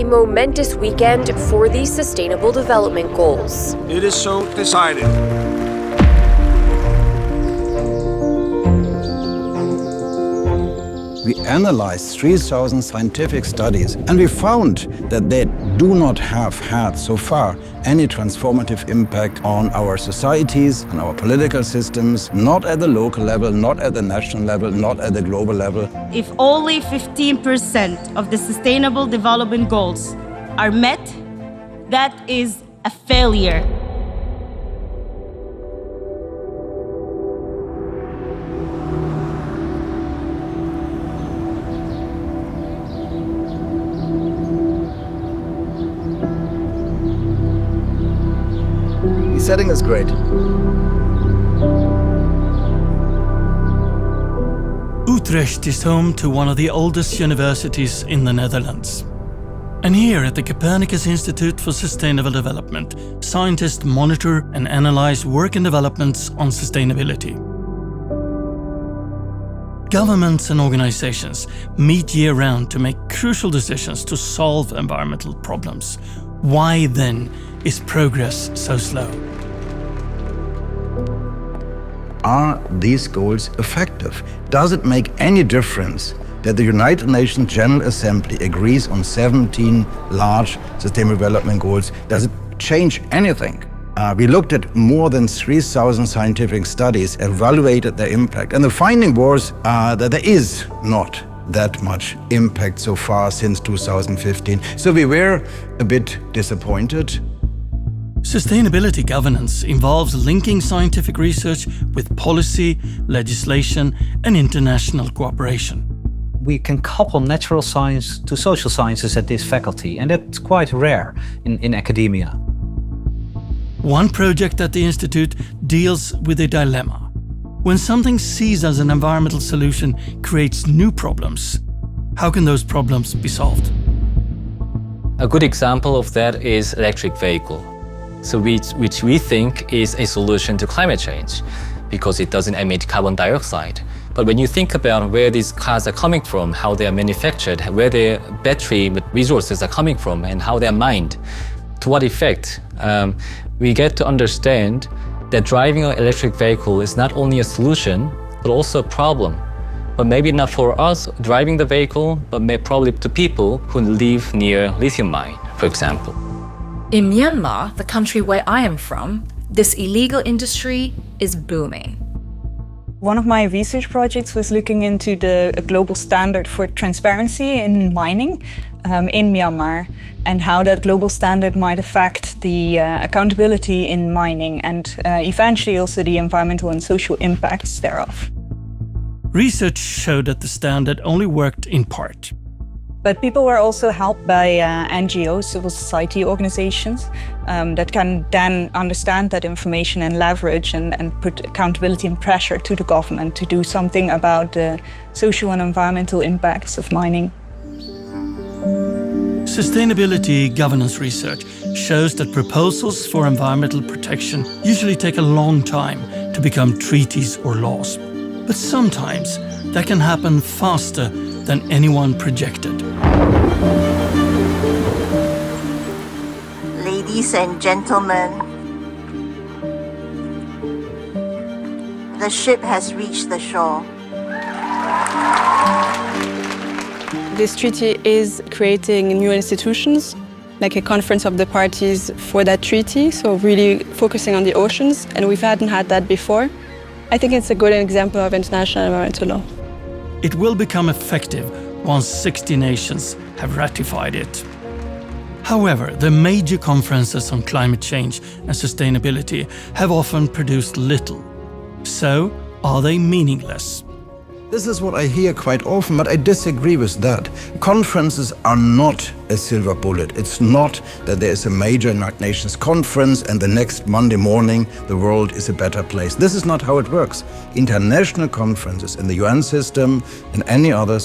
momentous weekend for the Sustainable Development Goals. It is so decided. We analyzed 3,000 scientific studies, and we found that they do not have had so far any transformative impact on our societies, on our political systems, not at the local level, not at the national level, not at the global level. If only 15% of the Sustainable Development Goals are met, that is a failure. The setting is great. Utrecht is home to one of the oldest universities in the Netherlands. And here at the Copernicus Institute for Sustainable Development, scientists monitor and analyze work and developments on sustainability. Governments and organizations meet year-round to make crucial decisions to solve environmental problems. Why then is progress so slow? Are these goals effective? Does it make any difference that the United Nations General Assembly agrees on 17 large sustainable development goals? Does it change anything? We looked at more than 3,000 scientific studies, evaluated their impact, and the finding was that there is not that much impact so far since 2015. So we were a bit disappointed. Sustainability governance involves linking scientific research with policy, legislation, and international cooperation. We can couple natural science to social sciences at this faculty, and that's quite rare in academia. One project at the Institute deals with a dilemma. When something seized as an environmental solution creates new problems, how can those problems be solved? A good example of that is electric vehicle. So which we think is a solution to climate change because it doesn't emit carbon dioxide. But when you think about where these cars are coming from, how they are manufactured, where their battery resources are coming from, and how they're mined, to what effect, we get to understand that driving an electric vehicle is not only a solution, but also a problem. But maybe not for us driving the vehicle, but probably to people who live near lithium mine, for example. In Myanmar, the country where I am from, this illegal industry is booming. One of my research projects was looking into the global standard for transparency in mining in Myanmar and how that global standard might affect the accountability in mining and eventually also the environmental and social impacts thereof. Research showed that the standard only worked in part. But people were also helped by NGOs, civil society organizations, that can then understand that information and leverage and put accountability and pressure to the government to do something about the social and environmental impacts of mining. Sustainability governance research shows that proposals for environmental protection usually take a long time to become treaties or laws. But sometimes that can happen faster than anyone projected. Ladies and gentlemen, the ship has reached the shore. This treaty is creating new institutions, like a conference of the parties for that treaty, so really focusing on the oceans, and we hadn't had that before. I think it's a good example of international environmental law. It will become effective once 60 nations have ratified it. However, the major conferences on climate change and sustainability have often produced little. So, are they meaningless? This is what I hear quite often, but I disagree with that. Conferences are not a silver bullet. It's not that there is a major United Nations conference and the next Monday morning the world is a better place. This is not how it works. International conferences in the UN system, in any other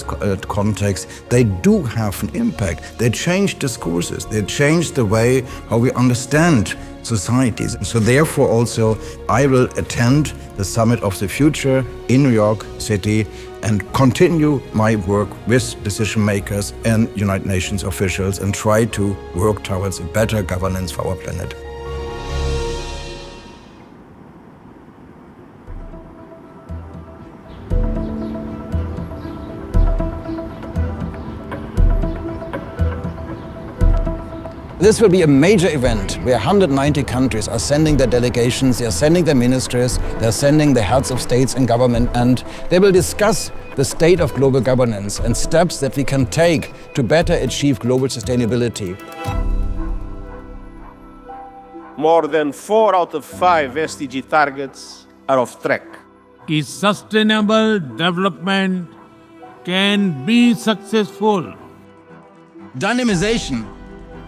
context, they do have an impact. They change discourses. They change the way how we understand societies. So therefore also I will attend the Summit of the Future in New York City and continue my work with decision makers and United Nations officials and try to work towards a better governance for our planet. This will be a major event where 190 countries are sending their delegations, they are sending their ministers, they are sending the heads of states and government, and they will discuss the state of global governance and steps that we can take to better achieve global sustainability. More than 4 out of 5 SDG targets are off track. Sustainable development can be successful. Dynamization.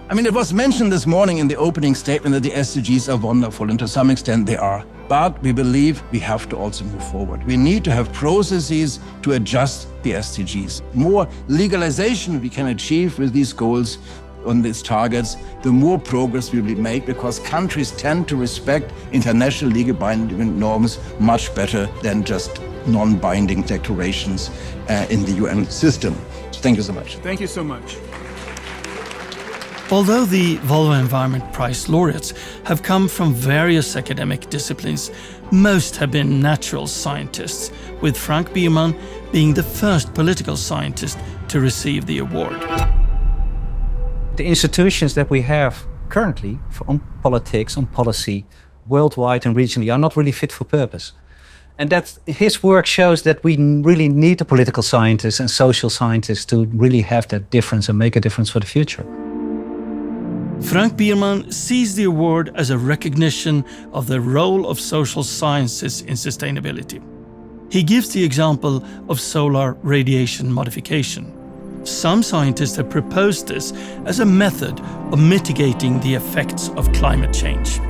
I mean, it was mentioned this morning in the opening statement that the SDGs are wonderful, and to some extent they are. But we believe we have to also move forward. We need to have processes to adjust the SDGs. More legalization we can achieve with these goals on these targets, the more progress we will make, because countries tend to respect international legal binding norms much better than just non-binding declarations in the UN system. Thank you so much. Thank you so much. Although the Volvo Environment Prize laureates have come from various academic disciplines, most have been natural scientists, with Frank Biermann being the first political scientist to receive the award. The institutions that we have currently on politics, on policy, worldwide and regionally, are not really fit for purpose. And that his work shows that we really need the political scientists and social scientists to really have that difference and make a difference for the future. Frank Biermann sees the award as a recognition of the role of social sciences in sustainability. He gives the example of solar radiation modification. Some scientists have proposed this as a method of mitigating the effects of climate change.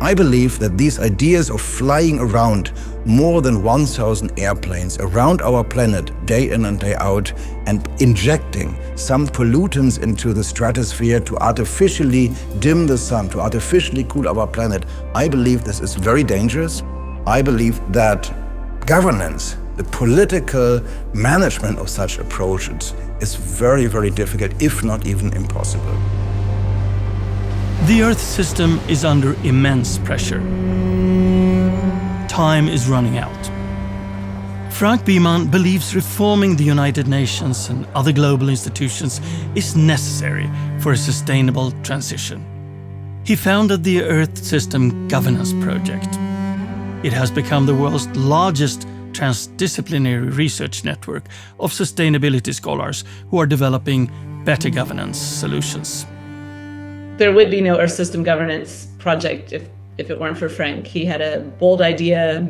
I believe that these ideas of flying around more than 1,000 airplanes around our planet day in and day out and injecting some pollutants into the stratosphere to artificially dim the sun, to artificially cool our planet, I believe this is very dangerous. I believe that governance, the political management of such approaches is very, very difficult, if not even impossible. The Earth system is under immense pressure. Time is running out. Frank Biermann believes reforming the United Nations and other global institutions is necessary for a sustainable transition. He founded the Earth System Governance Project. It has become the world's largest transdisciplinary research network of sustainability scholars who are developing better governance solutions. There would be no Earth System Governance Project if it weren't for Frank. He had a bold idea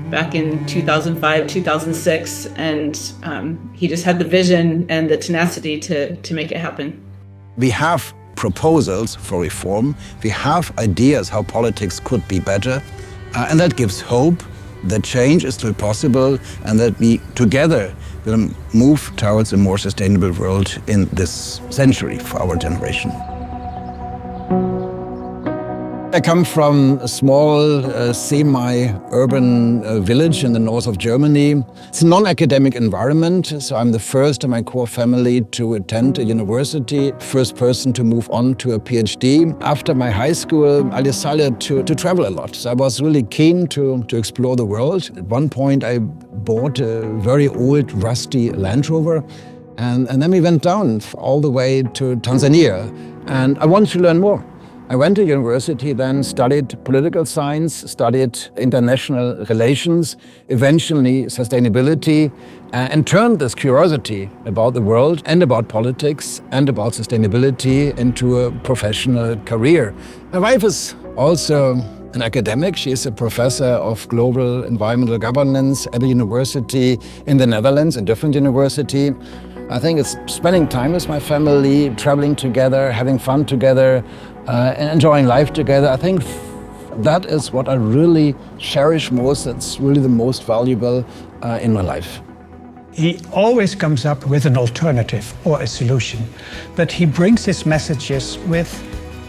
back in 2005, 2006, and he just had the vision and the tenacity to make it happen. We have proposals for reform. We have ideas how politics could be better, and that gives hope that change is still possible and that we together will move towards a more sustainable world in this century for our generation. I come from a small, semi-urban village in the north of Germany. It's a non-academic environment, so I'm the first in my core family to attend a university, first person to move on to a PhD. After my high school, I decided to travel a lot. So I was really keen to explore the world. At one point, I bought a very old, rusty Land Rover, and then we went down all the way to Tanzania, and I wanted to learn more. I went to university, then studied political science, studied international relations, eventually sustainability, and turned this curiosity about the world and about politics and about sustainability into a professional career. My wife is also an academic. She is a professor of global environmental governance at a university in the Netherlands, a different university. I think it's spending time with my family, traveling together, having fun together, and enjoying life together. I think that is what I really cherish most. That's really the most valuable in my life. He always comes up with an alternative or a solution, but he brings his messages with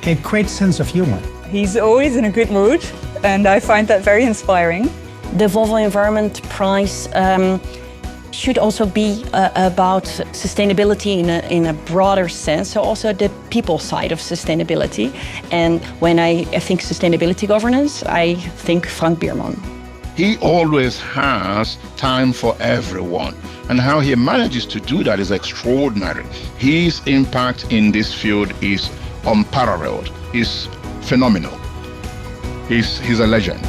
a great sense of humor. He's always in a good mood, and I find that very inspiring. The Volvo Environment Prize should also be about sustainability in a broader sense, so also the people side of sustainability. And when I think sustainability governance, I think Frank Biermann. He always has time for everyone, and how he manages to do that is extraordinary. His impact in this field is unparalleled, is phenomenal. He's a legend.